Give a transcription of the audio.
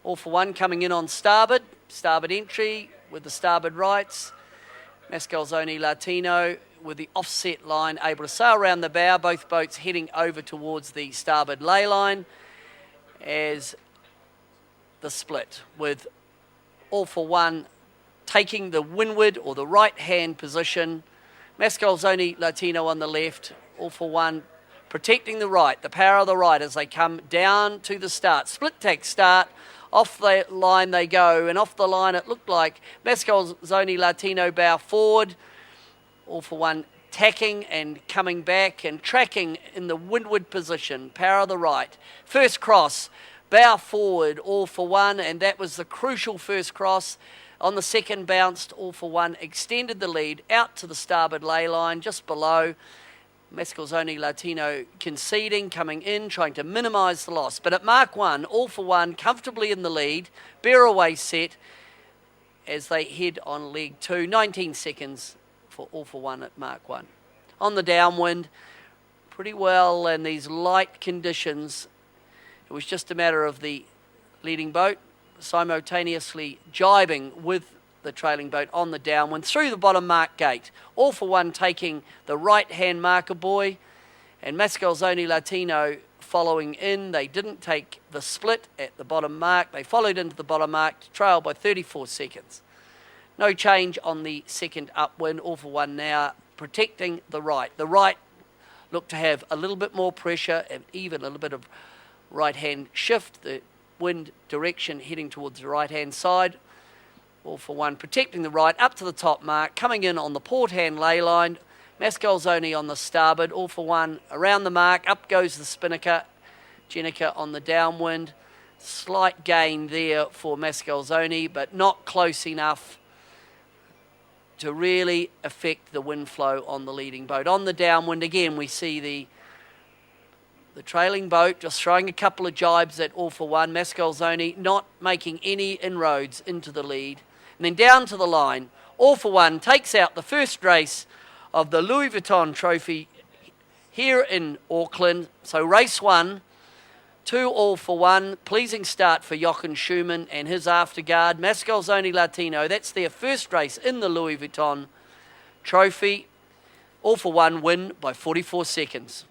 All for One coming in on starboard entry with the starboard rights. Mascalzone Latino with the offset line, able to sail around the bow, both boats heading over towards the starboard ley line as the split, with All for One taking the windward or the right hand position, Mascalzone Latino on the left, All for One protecting the right, the power of the right as they come down to the start. Split tack start, off the line they go, and off the line it looked like Mascalzone Latino bow forward, All for One tacking and coming back and tracking in the windward position, power of the right. First cross, bow forward, All for One, and that was the crucial first cross. On the second bounced, All for One extended the lead out to the starboard ley line, just below. Mascalzone Latino conceding, coming in, trying to minimise the loss. But at Mark 1, All for One comfortably in the lead, bear away set as they head on leg 2. 19 seconds for All for One at Mark 1. On the downwind, pretty well in these light conditions. It was just a matter of the leading boat simultaneously jibing with the trailing boat on the downwind through the bottom mark gate. All for One taking the right-hand marker buoy, and Mascalzone Latino following in. They didn't take the split at the bottom mark. They followed into the bottom mark to trail by 34 seconds. No change on the second upwind. All for One now protecting the right. The right looked to have a little bit more pressure and even a little bit of right-hand shift. The wind direction heading towards the right-hand side. All for One protecting the right up to the top mark, coming in on the port hand ley line. Mascalzone on the starboard. All for One around the mark. Up goes the spinnaker. Jenica on the downwind. Slight gain there for Mascalzone, but not close enough to really affect the wind flow on the leading boat. On the downwind, again, we see the trailing boat just throwing a couple of jibes at All for One. Mascalzone not making any inroads into the lead. And then down to the line, All for One takes out the first race of the Louis Vuitton Trophy here in Auckland. So race 1, 2 All for One. Pleasing start for Jochen Schumann and his afterguard. Mascalzone Latino, that's their first race in the Louis Vuitton Trophy. All for One win by 44 seconds.